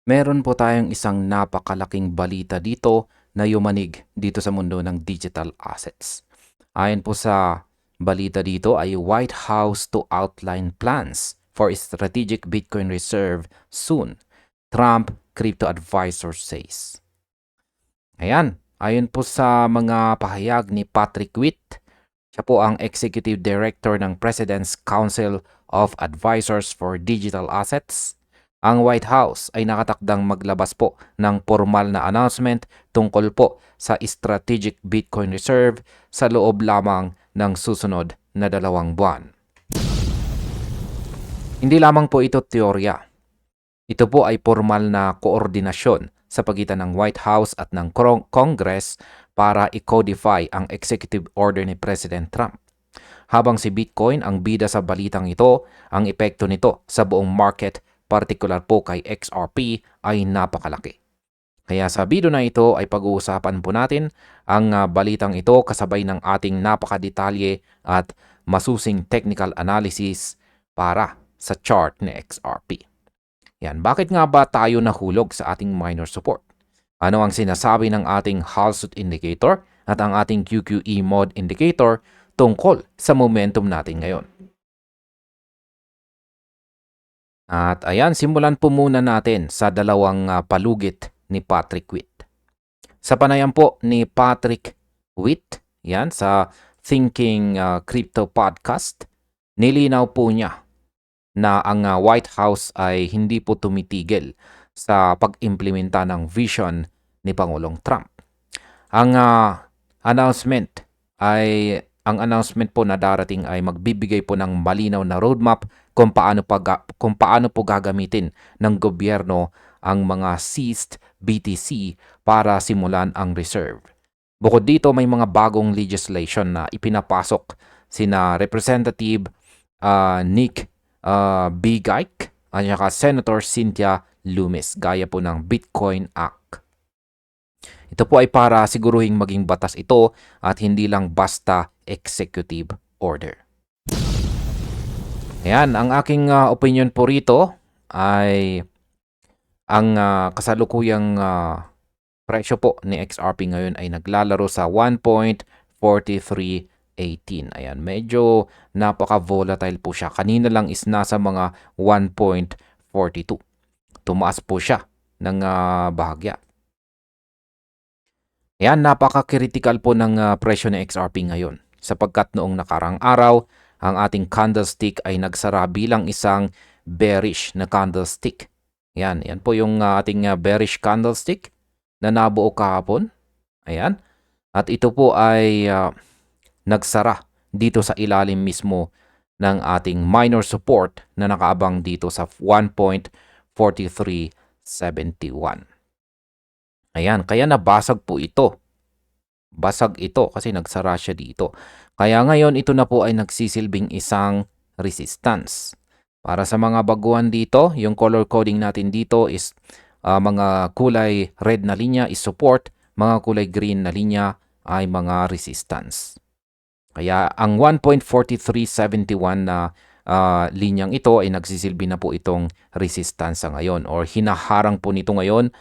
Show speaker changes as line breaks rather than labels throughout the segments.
Meron po tayong isang napakalaking balita dito na yumanig dito sa mundo ng digital assets. Ayon po sa balita dito ay White House to outline plans for strategic Bitcoin reserve soon, Trump crypto advisor says. Ayan, ayon po sa mga pahayag ni Patrick Witt, siya po ang Executive Director ng President's Council of Advisors for Digital Assets. Ang White House ay nakatakdang maglabas po ng formal na announcement tungkol po sa strategic Bitcoin reserve sa loob lamang ng susunod na 2 buwan. Hindi lamang po ito teorya. Ito po ay formal na koordinasyon sa pagitan ng White House at ng Congress para i-codify ang executive order ni President Trump. Habang si Bitcoin ang bida sa balitang ito, ang epekto nito sa buong market, partikular po kay XRP, ay napakalaki. Kaya sa video na ito ay pag-uusapan po natin ang balitang ito kasabay ng ating napakadetalye at masusing technical analysis para sa chart ni XRP. Yan, bakit nga ba tayo nahulog sa ating minor support? Ano ang sinasabi ng ating Halsut indicator at ang ating QQE mod indicator tungkol sa momentum natin ngayon? At ayan, simulan po muna natin sa dalawang palugit ni Patrick Witt. Sa panayam po ni Patrick Witt, yan, sa Thinking Crypto Podcast, nilinaw po niya na ang White House ay hindi po tumitigil sa pag-implementa ng vision ni Pangulong Trump. Ang announcement ang announcement po na darating ay magbibigay po ng malinaw na roadmap kung paano po gagamitin ng gobyerno ang mga seized BTC para simulan ang reserve. Bukod dito, may mga bagong legislation na ipinapasok sina Representative Nick Bigike at saka Senator Cynthia Lummis gaya po ng Bitcoin Act. Ito po ay para siguruhing maging batas ito at hindi lang basta executive order. Ayan, ang aking opinion po rito ay ang kasalukuyang presyo po ni XRP ngayon ay naglalaro sa 1.4318. Ayan, medyo napaka-volatile po siya. Kanina lang is nasa mga 1.42. Tumaas po siya ng bahagya. Ayan, napaka-critical po ng presyo ni XRP ngayon sapagkat noong nakarang araw, ang ating candlestick ay nagsara bilang isang bearish na candlestick. Yan po yung ating bearish candlestick na nabuo kahapon. Ayan. At ito po ay nagsara dito sa ilalim mismo ng ating minor support na nakaabang dito sa 1.4371. Ayan, kaya nabasag po ito. Basag ito kasi nagsara siya dito. Kaya ngayon ito na po ay nagsisilbing isang resistance. Para sa mga baguhan dito, yung color coding natin dito is mga kulay red na linya is support, mga kulay green na linya ay mga resistance. Kaya ang 1.4371 na linyang ito ay nagsisilbi na po itong resistance ngayon or hinaharang po nito ngayon.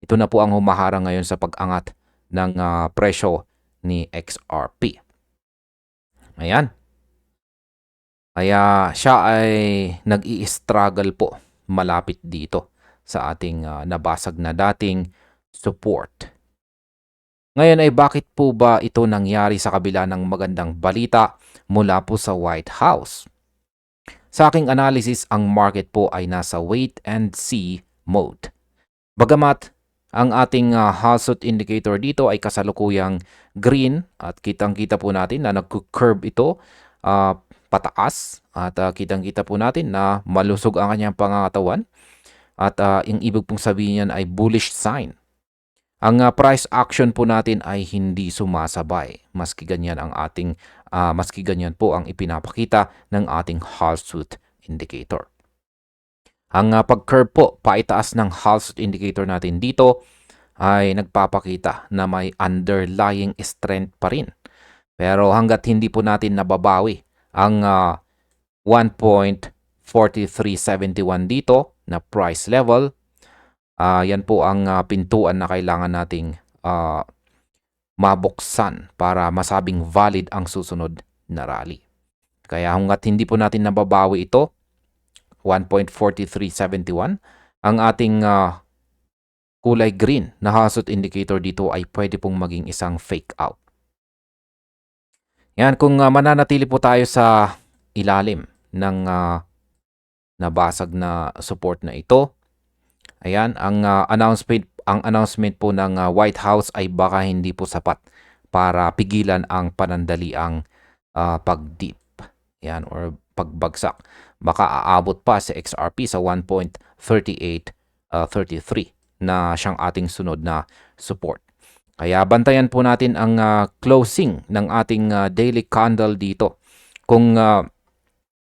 Ito na po ang humaharang ngayon sa pag-angat ng presyo ni XRP. Ayan. Kaya siya ay nag-i-struggle po malapit dito sa ating nabasag na dating support. Ngayon ay bakit po ba ito nangyari sa kabila ng magandang balita mula po sa White House? Sa aking analysis, ang market po ay nasa wait and see mode. Bagamat ang ating Halsut indicator dito ay kasalukuyang green at kitang-kita po natin na nag-curve ito pataas at kitang-kita po natin na malusog ang kanyang pangangatawan at yung ibig pong sabihin niyan ay bullish sign. Ang price action po natin ay hindi sumasabay maski ganyan po ang ipinapakita ng ating Halsut indicator. Ang pag-curve po paitaas ng Halsut indicator natin dito ay nagpapakita na may underlying strength pa rin. Pero hanggat hindi po natin nababawi ang 1.4371 dito na price level, Yan po ang pintuan na kailangan nating mabuksan para masabing valid ang susunod na rally. Kaya hanggat hindi po natin nababawi ito, 1.4371, ang ating kulay green na hazard indicator dito ay pwede pong maging isang fake out. Yan, kung mananatili po tayo sa ilalim ng nabasag na support na ito, ayan, ang announcement po ng White House ay baka hindi po sapat para pigilan ang panandaliang pag-dip, yan, or pagbagsak. Baka aabot pa sa XRP sa 1.3833 na siyang ating sunod na support. Kaya bantayan po natin ang closing ng ating daily candle dito. Kung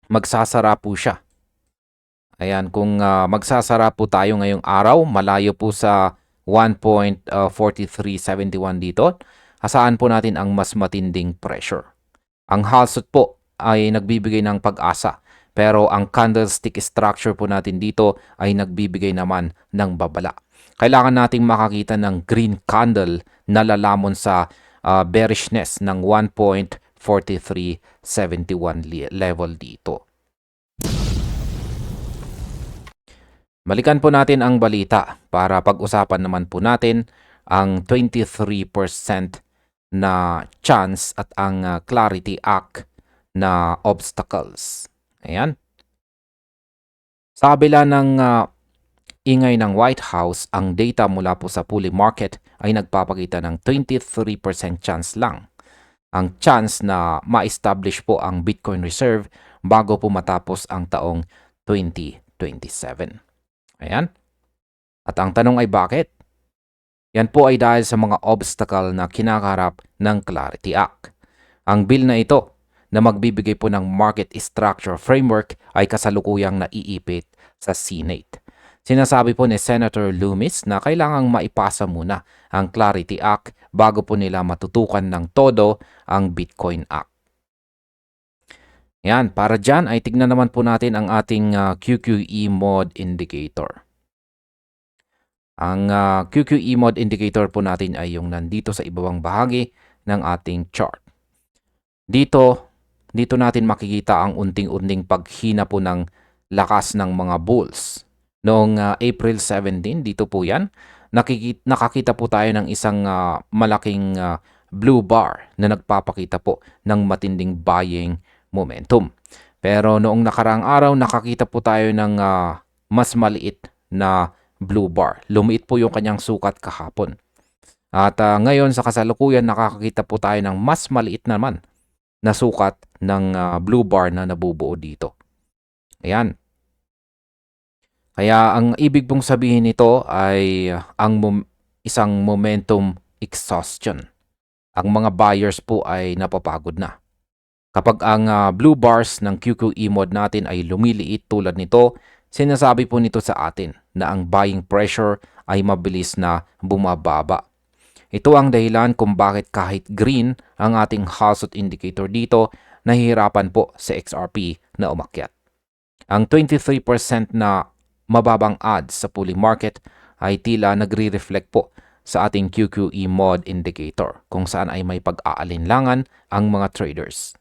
magsasara po siya. Ayan, kung magsasara po tayo ngayong araw, malayo po sa 1.4371 dito, asahan po natin ang mas matinding pressure. Ang halsot po ay nagbibigay ng pag-asa, pero ang candlestick structure po natin dito ay nagbibigay naman ng babala. Kailangan nating makakita ng green candle na lalamon sa bearishness ng 1.4371 level dito. Balikan po natin ang balita para pag-usapan naman po natin ang 23% na chance at ang Clarity Act na obstacles. Ayan. Sa kabila ng ingay ng White House, ang data mula po sa Pulley Market ay nagpapakita ng 23% chance lang. Ang chance na ma-establish po ang Bitcoin Reserve bago po matapos ang taong 2027. Ayan. At ang tanong ay bakit? Yan po ay dahil sa mga obstacle na kinakaharap ng Clarity Act. Ang bill na ito na magbibigay po ng market structure framework ay kasalukuyang naiipit sa Senate. Sinasabi po ni Senator Loomis na kailangang maipasa muna ang Clarity Act bago po nila matutukan ng todo ang Bitcoin Act. Yan, para dyan ay tignan naman po natin ang ating QQE Mod Indicator. Ang QQE Mod Indicator po natin ay yung nandito sa ibabang bahagi ng ating chart. Dito natin makikita ang unting-unting paghina po ng lakas ng mga bulls. Noong April 17, dito po yan, nakakita po tayo ng isang malaking blue bar na nagpapakita po ng matinding buying momentum. Pero noong nakaraang araw, nakakita po tayo ng mas maliit na blue bar. Lumiit po yung kanyang sukat kahapon. At ngayon sa kasalukuyan, nakakita po tayo ng mas maliit naman na sukat ng blue bar na nabubuo dito. Ayan. Kaya ang ibig pong sabihin nito ay isang momentum exhaustion. Ang mga buyers po ay napapagod na. Kapag ang blue bars ng QQE mod natin ay lumiliit tulad nito, sinasabi po nito sa atin na ang buying pressure ay mabilis na bumababa. Ito ang dahilan kung bakit kahit green ang ating hazard indicator dito, nahihirapan po sa XRP na umakyat. Ang 23% na mababang odds sa Pulley Market ay tila nagre-reflect po sa ating QQE mod indicator kung saan ay may pag-aalinlangan ang mga traders.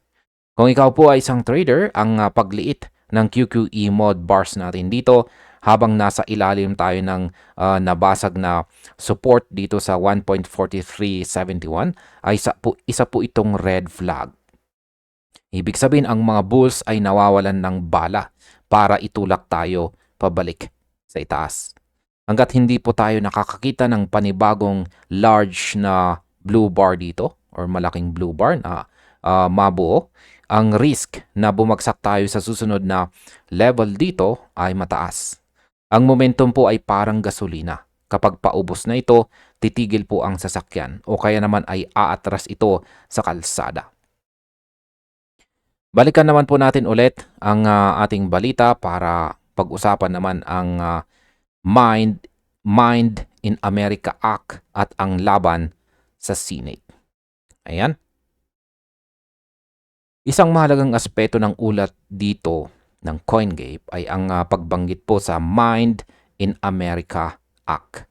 Kung ikaw po ay isang trader, ang pagliit ng QQE mod bars natin dito habang nasa ilalim tayo ng nabasag na support dito sa 1.4371 ay isa po itong red flag. Ibig sabihin ang mga bulls ay nawawalan ng bala para itulak tayo pabalik sa itaas. Hanggat hindi po tayo nakakakita ng panibagong large na blue bar dito or malaking blue bar na mabuo, ang risk na bumagsak tayo sa susunod na level dito ay mataas. Ang momentum po ay parang gasolina. Kapag paubos na ito, titigil po ang sasakyan o kaya naman ay aatras ito sa kalsada. Balikan naman po natin ulit ang ating balita para pag-usapan naman ang Mind in America Act at ang laban sa Senate. Ayan. Isang mahalagang aspeto ng ulat dito ng CoinGape ay ang pagbanggit po sa Mind in America Act.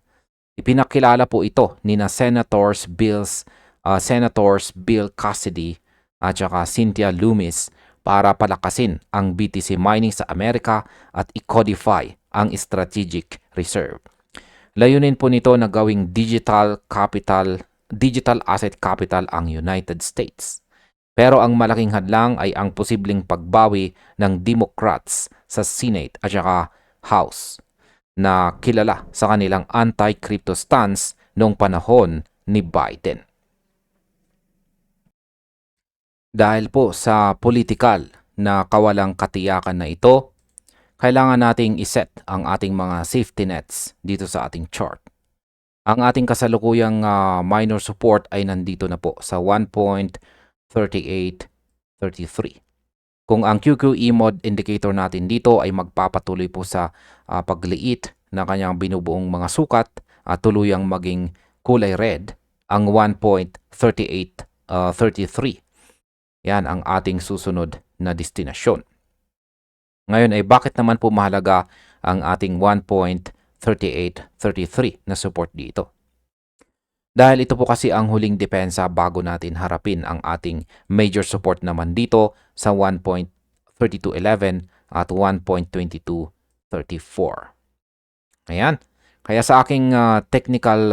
Ipinakilala po ito ni Senators Bill Cassidy at saka Cynthia Lummis para palakasin ang BTC mining sa Amerika at i-codify ang strategic reserve. Layunin po nito na gawing digital asset capital ang United States. Pero ang malaking hadlang ay ang posibleng pagbawi ng Democrats sa Senate at saka House na kilala sa kanilang anti-crypto stance noong panahon ni Biden. Dahil po sa political na kawalang katiyakan na ito, kailangan nating iset ang ating mga safety nets dito sa ating chart. Ang ating kasalukuyang minor support ay nandito na po sa 1.3833. Kung ang QQE mod indicator natin dito ay magpapatuloy po sa pagliit na kanyang binubuong mga sukat at tuluyang maging kulay red, ang 1.3833. Yan ang ating susunod na destinasyon. Ngayon ay bakit naman po mahalaga ang ating 1.3833 na support dito? Dahil ito po kasi ang huling depensa bago natin harapin ang ating major support naman dito sa 1.3211 at 1.2234. Ayan. Kaya sa aking technical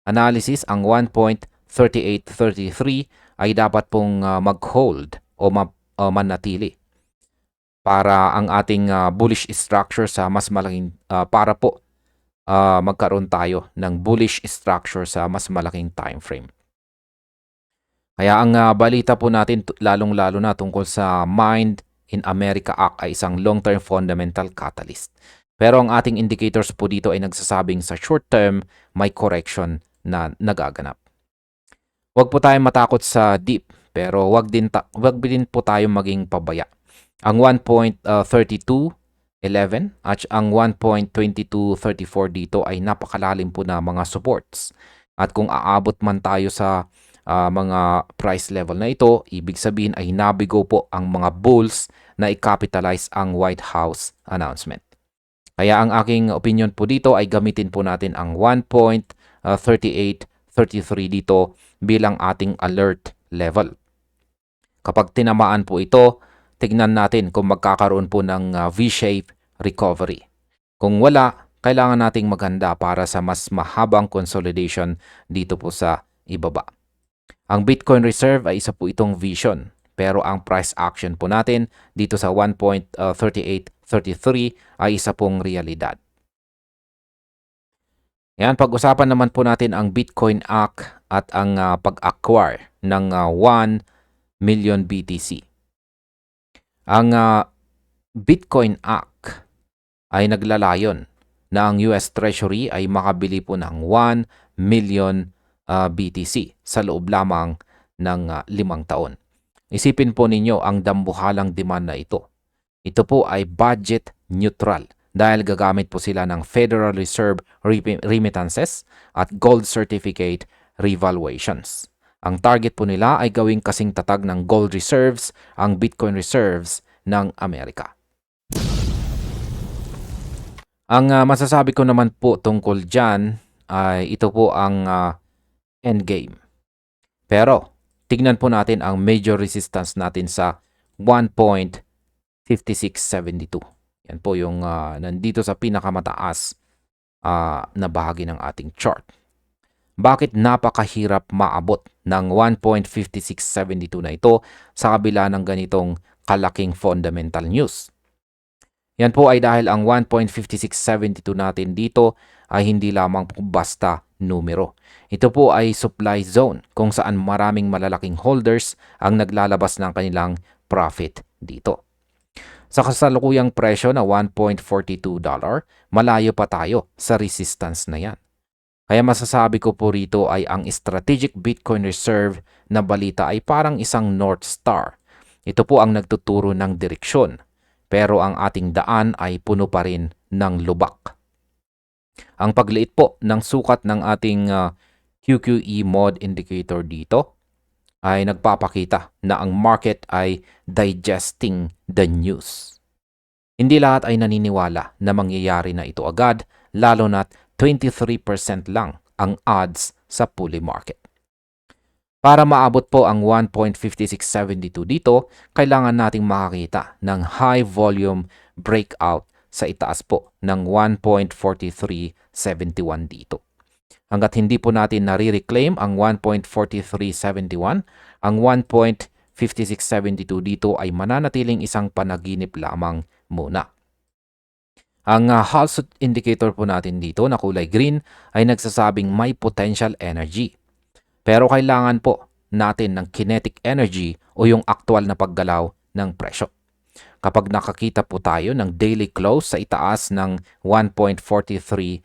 analysis, ang 1.3833 ay dapat pong mag-hold o manatili para ang ating bullish structure sa mas malaking para po magkaroon tayo ng bullish structure sa mas malaking time frame. Kaya ang balita po natin lalong-lalo na tungkol sa Mind in America Act ay isang long-term fundamental catalyst. Pero ang ating indicators po dito ay nagsasabing sa short term may correction na nagaganap. Huwag po tayong matakot sa dip, pero wag din po tayong maging pabaya. Ang 1.3211 at ang 1.2234 dito ay napakalalim po na mga supports. At kung aabot man tayo sa mga price level na ito, ibig sabihin ay nabigo po ang mga bulls na i-capitalize ang White House announcement. Kaya ang aking opinion po dito ay gamitin po natin ang 1.3833 dito bilang ating alert level. Kapag tinamaan po ito, tignan natin kung magkakaroon po ng V-shape recovery. Kung wala, kailangan nating maghanda para sa mas mahabang consolidation dito po sa ibaba. Ang Bitcoin Reserve ay isa po itong vision, pero ang price action po natin dito sa 1.3833 ay isa pong realidad. Yan, pag-usapan naman po natin ang Bitcoin Act at ang pag-acquire ng 1 million BTC. Ang Bitcoin Act ay naglalayon na ang US Treasury ay makabili po ng 1 million BTC sa loob lamang ng 5 taon. Isipin po ninyo ang dambuhalang demand na ito. Ito po ay budget neutral dahil gagamit po sila ng Federal Reserve remittances at gold certificate revaluations. Ang target po nila ay gawing kasing tatag ng gold reserves ang Bitcoin reserves ng Amerika. Ang masasabi ko naman po tungkol dyan ay ito po ang endgame. Pero tignan po natin ang major resistance natin sa 1.5672. Yan po yung nandito sa pinakamataas na bahagi ng ating chart. Bakit napakahirap maabot ng 1.5672 na ito sa kabila ng ganitong kalaking fundamental news? Yan po ay dahil ang 1.5672 natin dito ay hindi lamang po basta numero. Ito po ay supply zone kung saan maraming malalaking holders ang naglalabas ng kanilang profit dito. Sa kasalukuyang presyo na $1.42, malayo pa tayo sa resistance na yan. Kaya masasabi ko po rito ay ang strategic Bitcoin reserve na balita ay parang isang North Star. Ito po ang nagtuturo ng direksyon, pero ang ating daan ay puno pa rin ng lubak. Ang pagliit po ng sukat ng ating QQE mod indicator dito ay nagpapakita na ang market ay digesting the news. Hindi lahat ay naniniwala na mangyayari na ito agad, lalo na't 23% lang ang odds sa fully market. Para maabot po ang 1.5672 dito, kailangan nating makakita ng high volume breakout sa itaas po ng 1.4371 dito. Hanggat hindi po natin nare-reclaim ang 1.4371, ang 1.5672 dito ay mananatiling isang panaginip lamang muna. Ang Halsut indicator po natin dito na kulay green ay nagsasabing may potential energy. Pero kailangan po natin ng kinetic energy o yung aktual na paggalaw ng presyo. Kapag nakakita po tayo ng daily close sa itaas ng 1.4371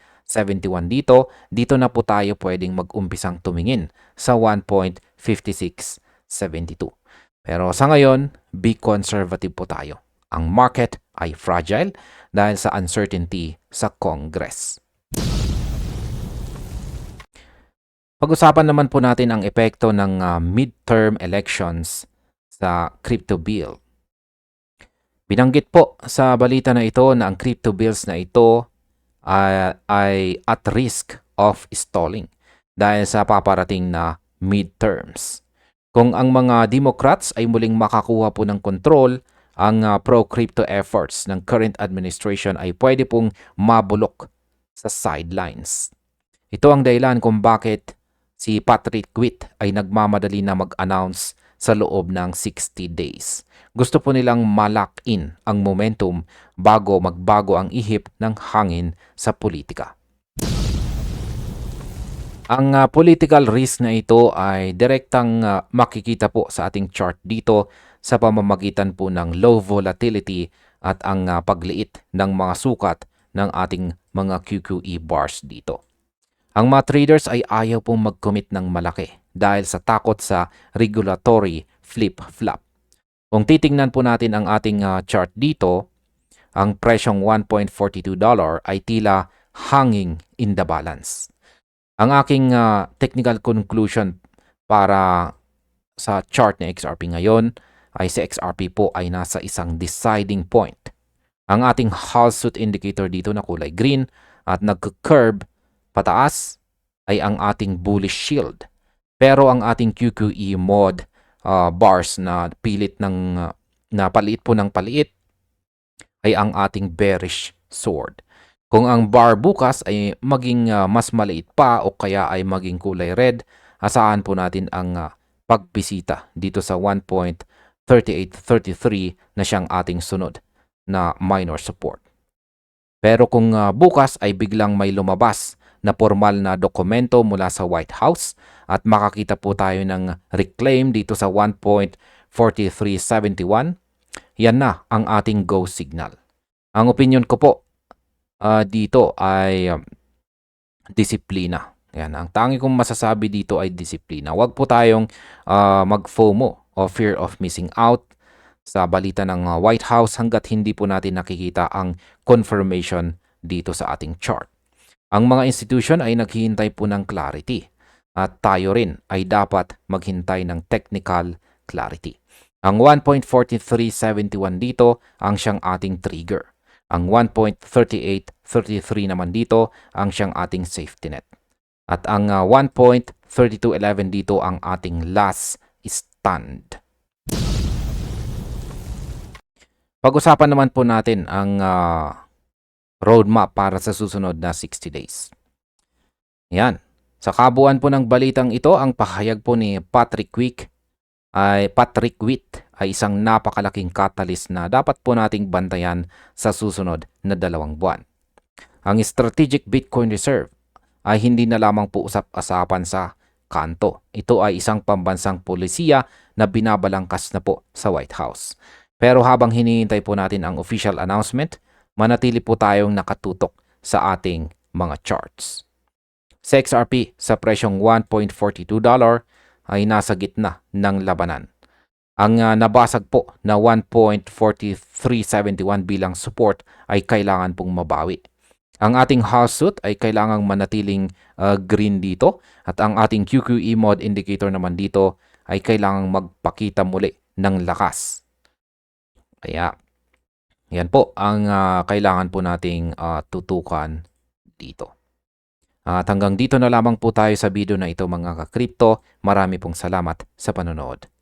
dito na po tayo pwedeng mag-umpisang tumingin sa 1.5672. Pero sa ngayon, be conservative po tayo. Ang market ay fragile dahil sa uncertainty sa Congress. Pag-usapan naman po natin ang epekto ng midterm elections sa crypto bill. Binanggit po sa balita na ito na ang crypto bills na ito ay at risk of stalling dahil sa paparating na midterms. Kung ang mga Democrats ay muling makakuha po ng kontrol, ang pro-crypto efforts ng current administration ay pwede pong mabulok sa sidelines. Ito ang dahilan kung bakit si Patrick Witt ay nagmamadali na mag-announce sa loob ng 60 days. Gusto po nilang ma-lock in ang momentum bago magbago ang ihip ng hangin sa politika. Ang political risk na ito ay direktang makikita po sa ating chart dito sa pamamagitan po ng low volatility at ang pagliit ng mga sukat ng ating mga QQE bars dito. Ang mga traders ay ayaw pong mag-commit ng malaki dahil sa takot sa regulatory flip-flop. Kung titingnan po natin ang ating chart dito, ang presyong $1.42 ay tila hanging in the balance. Ang aking technical conclusion para sa chart ni XRP ngayon ay si XRP po ay nasa isang deciding point. Ang ating Halsut indicator dito na kulay green at nag-curve pataas ay ang ating bullish shield. Pero ang ating QQE mod bars na pilit ng na paliit po ng paliit ay ang ating bearish sword. Kung ang bar bukas ay maging mas maliit pa o kaya ay maging kulay red, asahan po natin ang pagbisita dito sa 1.3833 na siyang ating sunod na minor support. Pero kung bukas ay biglang may lumabas na formal na dokumento mula sa White House at makakita po tayo ng reclaim dito sa 1.4371, yan na ang ating go signal. Ang opinion ko po dito ay disiplina. Yan, ang tangi kong masasabi dito ay disiplina. Huwag po tayong mag-FOMO o fear of missing out sa balita ng White House hanggat hindi po natin nakikita ang confirmation dito sa ating chart. Ang mga institution ay naghihintay po ng clarity at tayo rin ay dapat maghintay ng technical clarity. Ang 1.4371 dito ang siyang ating trigger. Ang 1.3833 naman dito ang siyang ating safety net. At ang 1.3211 dito ang ating last stand. Pag-usapan naman po natin ang roadmap para sa susunod na 60 days. Yan. Sa kabuuan po ng balitang ito, ang pahayag po ni Patrick Witt ay isang napakalaking catalyst na dapat po nating bantayan sa susunod na 2 buwan. Ang Strategic Bitcoin Reserve ay hindi na lamang po usap-asapan sa kanto. Ito ay isang pambansang polisiya na binabalangkas na po sa White House. Pero habang hinihintay po natin ang official announcement, manatili po tayong nakatutok sa ating mga charts. Sa XRP, sa presyong $1.42 ay nasa gitna ng labanan. Ang nabasag po na 1.4371 bilang support ay kailangan pong mabawi. Ang ating Halsut ay kailangang manatiling green dito at ang ating QQE mod indicator naman dito ay kailangang magpakita muli ng lakas. Kaya yan po ang kailangan po nating tutukan dito. At hanggang dito na lamang po tayo sa video na ito mga ka-crypto. Marami pong salamat sa panonood.